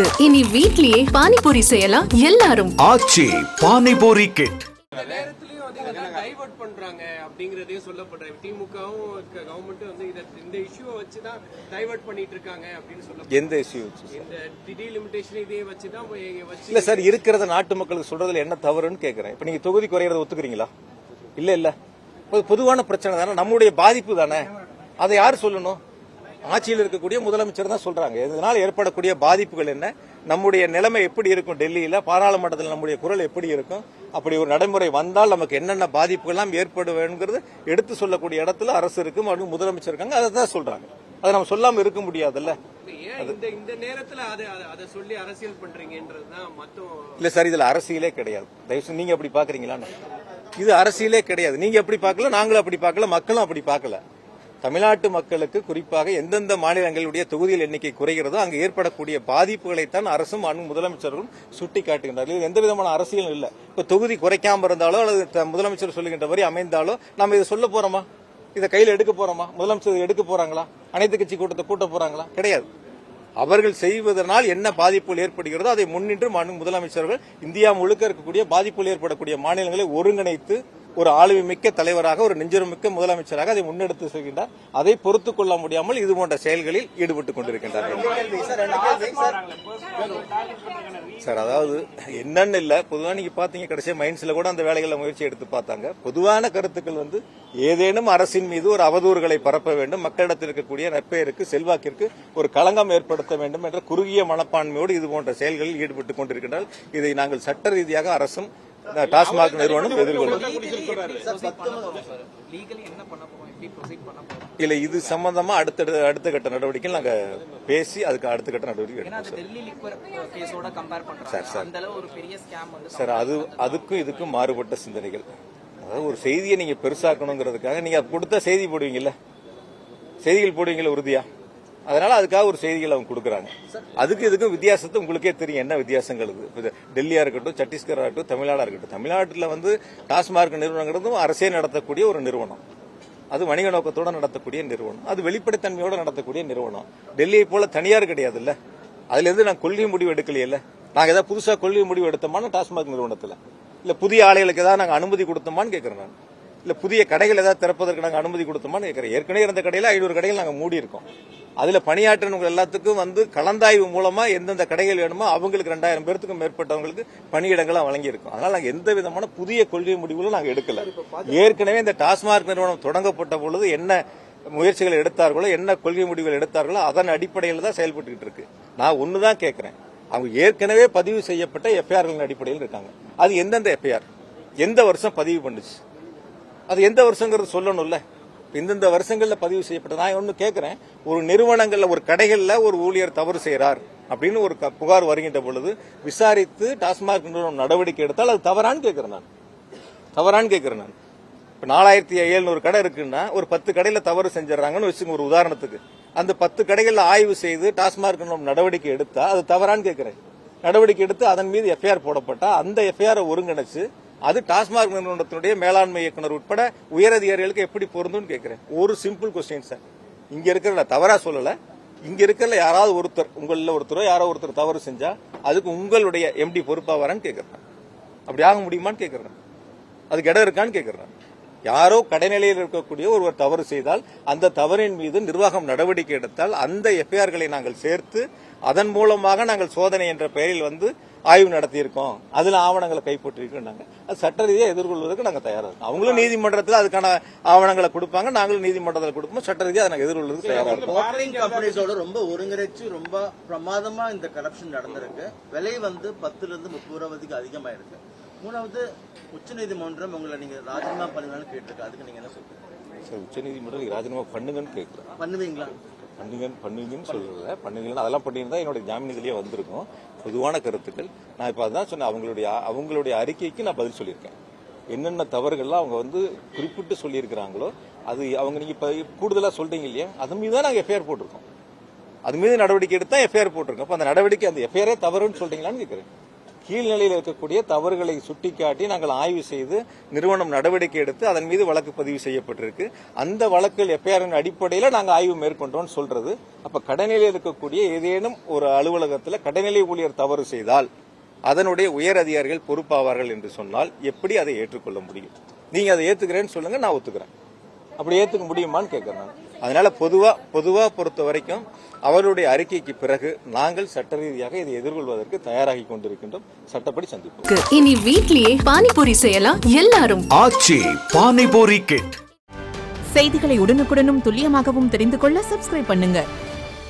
இருக்கு. இனி வீட்லயே பானிபூரி செய்யலாம் எல்லாரும். ஆச்சி பானிபூரி கிட். டைவர்ட் பண்றாங்க அப்படிங்கறதையும் சொல்லப்படுறாங்க. திமுகவும் கவர்மெண்ட்டும் வந்து இந்த இஷ்யூவை வச்சுதான் டைவர்ட் பண்ணிட்டு இருக்காங்க அப்படின்னு சொல்ல. எந்த இஷ்யூ? இந்த டிலிமிட்டேஷன் இதே வச்சுதான் இல்ல சார், இருக்கிறத நாட்டு மக்களுக்கு சொல்றதுல என்ன தவறுன்னு கேக்குறேன். இப்ப நீங்க தொகுதி குறையறத ஒத்துக்கிறீங்களா? இல்ல பொதுவான பிரச்சனை தானே, நம்முடைய பாதிப்பு தானே. அதை யார் சொல்லணும்? ஆட்சியில் இருக்கக்கூடிய முதலமைச்சர் தான் சொல்றாங்க. இதனால் ஏற்படக்கூடிய பாதிப்புகள் என்ன, நம்முடைய நிலைமை எப்படி இருக்கும், டெல்லியில பாராளுமன்றத்தில் நம்முடைய குரல் எப்படி இருக்கும், அப்படி ஒரு நடைமுறை வந்தால் நமக்கு என்னென்ன பாதிப்புகள் எல்லாம் ஏற்படுவேங்கிறது எடுத்து சொல்லக்கூடிய இடத்துல அரசு இருக்கு, முதலமைச்சர் இருக்காங்க. அதை தான் சொல்றாங்க. அதை நம்ம சொல்லாம இருக்க முடியாதுல்ல. இந்த நேரத்துல அதை சொல்லி அரசியல் பண்றீங்கன்றதுதான் மொத்தம். இல்ல சார், இதுல அரசியலே கிடையாது. தயவுசெய்து நீங்க அப்படி பாக்குறீங்களா? இது அரசியலே கிடையாது. நீங்க அப்படி பார்க்கல, நாங்களும் அப்படி பார்க்கல, மக்களும் அப்படி பார்க்கல. தமிழ்நாட்டு மக்களுக்கு குறிப்பாக எந்தெந்த மாநிலங்களுடைய தொகுதியில் எண்ணிக்கை குறைகிறதோ அங்கு ஏற்படக்கூடிய பாதிப்புகளைத்தான் அரசும் முதலமைச்சர்களும் சுட்டி காட்டுகின்றார்கள். எந்த விதமான அரசியலும் இல்லை. இப்ப தொகுதி குறைக்காம இருந்தாலோ அல்லது முதலமைச்சர் சொல்லுகின்ற வரி அமைந்தாலோ நம்ம இதை சொல்ல போறோமா? இதை கையில் எடுக்க போறோமா? முதலமைச்சர் எடுக்க போறாங்களா? அனைத்து கட்சி கூட்டத்தை கூட்ட போறாங்களா? கிடையாது. அவர்கள் செய்வதனால் என்ன பாதிப்புகள் ஏற்படுகிறதோ அதை முன்னின்று முதலமைச்சர்கள் இந்தியா முழுக்க இருக்கக்கூடிய பாதிப்புகள் ஏற்படக்கூடிய மாநிலங்களை ஒருங்கிணைத்து ஒரு ஆளுமை மிக்க தலைவராக, ஒரு நெஞ்சுரமிக்க முதலமைச்சராக அதை முன்னெடுத்து செல்கின்றார். அதை பொறுத்துக் கொள்ள முடியாமல் இது போன்ற செயல்களில் ஈடுபட்டுக் கொண்டிருக்கின்றார்கள். சார், அதாவது என்னன்னு இல்ல, பொதுவாக நீங்க பாத்தீங்க கடைசியா மைண்ட்ஸ்ல கூட அந்த வேலைகளை முயற்சி எடுத்து பார்த்தாங்க. பொதுவான கருத்துக்கள் வந்து ஏதேனும் அரசின் மீது ஒரு அவதூறுகளை பரப்ப வேண்டும், மக்களிடத்தில் இருக்கக்கூடிய நற்பெயருக்கு, செல்வாக்கிற்கு ஒரு களங்கம் ஏற்படுத்த வேண்டும் என்ற குறுகிய மனப்பான்மையோடு இது போன்ற செயல்களில் ஈடுபட்டுக் கொண்டிருக்கின்றால் இதை நாங்கள் சட்ட ரீதியாக அரசும் டாஸ்மாக் நிறுவனம் எதிர்கொள்ளும். இல்ல, இது சம்பந்தமா அடுத்த கட்ட நடவடிக்கை நாங்க பேசி அதுக்கு அடுத்த கட்ட நடவடிக்கை சார். அதுக்கும் இதுக்கும் மாறுபட்ட சிந்தனைகள். அதாவது ஒரு செய்தியை நீங்க பெருசாக்கணுங்கிறதுக்காக நீங்க கொடுத்த செய்தி போடுவீங்கல்ல, செய்திகள் போடுவீங்கல்ல உறுதியா, அதனால அதுக்காக ஒரு செய்திகள் அவங்க கொடுக்கறாங்க. அதுக்கு இதுக்கும் வித்தியாசத்தை உங்களுக்கே தெரியும், என்ன வித்தியாசங்கள். டெல்லியா இருக்கட்டும், சத்தீஸ்கரா இருக்கட்டும், தமிழ்நாடா இருக்கட்டும். தமிழ்நாட்டில் வந்து டாஸ்மாக் நிறுவனங்கிறதும் அரசே நடத்தக்கூடிய ஒரு நிறுவனம், அது வணிக நோக்கத்தோட நடத்தக்கூடிய நிறுவனம், அது வெளிப்படைத்தன்மையோட நடத்தக்கூடிய நிறுவனம். டெல்லியை போல தனியார் கிடையாது இல்ல. அதுல இருந்து நாங்க கொள்கை முடிவு எடுக்கலையில. நாங்க ஏதாவது புதுசா கொள்கை முடிவு எடுத்தோமான டாஸ்மாக் நிறுவனத்துல, இல்ல புதிய ஆலைகளுக்கு ஏதாவது நாங்க அனுமதி கொடுத்தோமான்னு கேட்கிறேன் நான். இல்ல புதிய கடைகள் ஏதாவது திறப்பதற்கு நாங்க அனுமதி கொடுத்தோமான்னு கேட்கிறேன். ஏற்கனவே இருந்த கடையில 500 கடைகள் நாங்க மூடி இருக்கோம். அதுல பணியாற்றவங்க எல்லாத்துக்கும் வந்து கலந்தாய்வு மூலமா எந்தெந்த கடைகள் வேணுமோ அவங்களுக்கு 2000 பேருக்கும் மேற்பட்டவங்களுக்கு பணியிடங்களை வழங்கியிருக்கோம். அதனால நாங்க எந்த விதமான புதிய கொள்கை முடிவுகளும் நாங்க எடுக்கல. ஏற்கனவே இந்த டாஸ்மாக் நிறுவனம் தொடங்கப்பட்ட பொழுது என்ன முயற்சிகள் எடுத்தார்களோ, என்ன கொள்கை முடிவுகள் எடுத்தார்களோ அதன் அடிப்படையில் தான் செயல்பட்டு இருக்கு. நான் ஒண்ணுதான் கேட்கிறேன், அவங்க ஏற்கனவே பதிவு செய்யப்பட்ட எஃப்ஐஆர்களின் அடிப்படையில் இருக்காங்க. அது எந்தெந்த எஃப்ஐஆர் எந்த வருஷம் பதிவு பண்ணுச்சு, அது எந்த வருஷங்கிறது சொல்லணும்ல. இந்தந்த வருஷங்கள்ல பதிவு செய்யப்பட்ட. நான் ஒண்ணு கேட்கிறேன், ஒரு நிறுவனங்கள்ல ஒரு கடைகள்ல ஒரு ஊழியர் தவறு செய்யறார் அப்படின்னு ஒரு புகார் வருகின்ற பொழுது விசாரித்து டாஸ்மாக் நிறுவனம் நடவடிக்கை எடுத்தால் அது தவறான்னு கேட்கிறேன் நான். இப்ப 4700 கடை இருக்குன்னா ஒரு 10 கடையில தவறு செஞ்சாங்கன்னு வச்சுங்க ஒரு உதாரணத்துக்கு. அந்த 10 கடைகள்ல ஆய்வு செய்து டாஸ்மாக் நிறுவனம் நடவடிக்கை எடுத்தா அது தவறான்னு கேட்கிறேன். நடவடிக்கை எடுத்து அதன் மீது எஃப்ஐஆர் போடப்பட்டா அந்த எஃப்ஐஆர் ஒருங்கிணைச்சு அது டாஸ்மாக் நிறுவனத்தினுடைய மேலாண்மை இயக்குநர் உட்பட உயரதிகாரிகளுக்கு எப்படி பொருந்தும் கேட்கிறேன். ஒரு சிம்பிள் கொஸ்டின் சார். இங்க இருக்கிற தவறா சொல்லல, இங்க இருக்கிற யாராவது ஒருத்தர், உங்கள ஒருத்தரோ யாரோ ஒருத்தர் தவறு செஞ்சா அதுக்கு உங்களுடைய எம்டி பொறுப்பா வரான்னு கேட்கிறேன். அப்படி ஆக முடியுமான்னு கேட்கிறேன். அதுக்கு இடம் இருக்கான்னு கேட்கிறேன். யாரோ கடைநிலையில் இருக்கக்கூடிய ஒருவர் தவறு செய்தால் அந்த தவறின் மீது நிர்வாகம் நடவடிக்கை எடுத்தால் அந்த எஃப்ஐஆர்களை நாங்கள் சேர்த்து அதன் மூலமாக நாங்கள் சோதனை என்ற பெயரில் வந்து ஆய்வு நடத்தியிருக்கோம், அதுல ஆவணங்களை கைப்பற்றிருக்கோம். அது சட்ட ரீதியாக எதிர்கொள்வதற்கு நாங்க தயாரா இருக்கோம். அவங்களும் நீதிமன்றத்தில் அதுக்கான ஆவணங்களை கொடுப்பாங்க, நாங்களும் நீதிமன்றத்தில் கொடுப்போம். சட்ட ரீதியாக அதை நாங்க எதிர்கொள்வதற்கு தயாரா இருக்கோம். ரொம்ப ஒருங்கிணைச்சு ரொம்ப பிரமாதமா இந்த கரப்ஷன் நடந்திருக்கு. விலை வந்து 10 to 30 ரூபாய்க்கு அதிகமா இருக்கு. மூணாவது, உச்சநீதிமன்றம் உங்களை நீங்க ராஜினாமா பண்ணுங்கன்னு கேட்டிருக்கு. அதுக்கு நீங்க என்ன சொல்றீங்க சார்? உச்சநீதிமன்றம் ராஜினாமா பண்ணுங்கன்னு கேட்கிறேன். பண்ணுவீங்களா? பண்ணுவீங்கன்னு சொல்லல, பண்ணுவீங்கன்னா அதெல்லாம் பண்ணியிருந்தா என்னுடைய ஜாமீன் இதுலயே வந்திருக்கும். பொதுவான கருத்துக்கள் நான் இப்ப அதான் சொன்னேன். அவங்களுடைய அறிக்கைக்கு நான் பதில் சொல்லியிருக்கேன். என்னென்ன தவறுகள்லாம் அவங்க வந்து குறிப்பிட்டு சொல்லியிருக்கிறாங்களோ அது அவங்க நீங்க கூடுதலா சொல்றீங்க இல்லையா, அது மீது தான் நாங்க எஃப்ஐஆர் போட்டிருக்கோம். அது மீது நடவடிக்கை எடுத்தா எஃப்ஐஆர் போட்டிருக்கோம். அப்ப அந்த நடவடிக்கை அந்த எஃப்ஐஆரே தவறுன்னு சொல்றீங்களான்னு கேட்கிறேன். கீழ்நிலையில் இருக்கக்கூடிய தவறுகளை சுட்டிக்காட்டி நாங்கள் ஆய்வு செய்து நிறுவனம் நடவடிக்கை எடுத்து அதன் மீது வழக்கு பதிவு செய்யப்பட்டிருக்கு. அந்த வழக்கில் எஃப்ஐஆரின் அடிப்படையில் நாங்கள் ஆய்வு மேற்கொண்டோம்னு சொல்றது. அப்ப கடைநிலையில் இருக்கக்கூடிய ஏதேனும் ஒரு அலுவலகத்தில் கடைநிலை ஊழியர் தவறு செய்தால் அதனுடைய உயர் அதிகாரிகள் பொறுப்பாவார்கள் என்று சொன்னால் எப்படி அதை ஏற்றுக்கொள்ள முடியும்? நீங்க அதை ஏத்துக்கிறேன்னு சொல்லுங்க, நான் ஒத்துக்கிறேன். அப்படி ஏத்துக்க முடியுமான்னு கேட்கிறேன். அதனால பொதுவா பொறுத்த வரைக்கும் அவருடைய அறிக்கைக்கு பிறகு நாங்கள் சட்ட ரீதியாக இதை எதிர்கொள்வதற்கு தயாராகி கொண்டிருக்கின்றோம். சட்டப்படி சந்திப்போம். இனி வீட்லயே பானிபூரி செய்யலாம் எல்லாரும். ஆச்சி பானிபூரி கிட். செய்திகளை உடனுக்குடனும் துல்லியமாகவும் தெரிந்து கொள்ள சப்ஸ்கிரைப் பண்ணுங்க.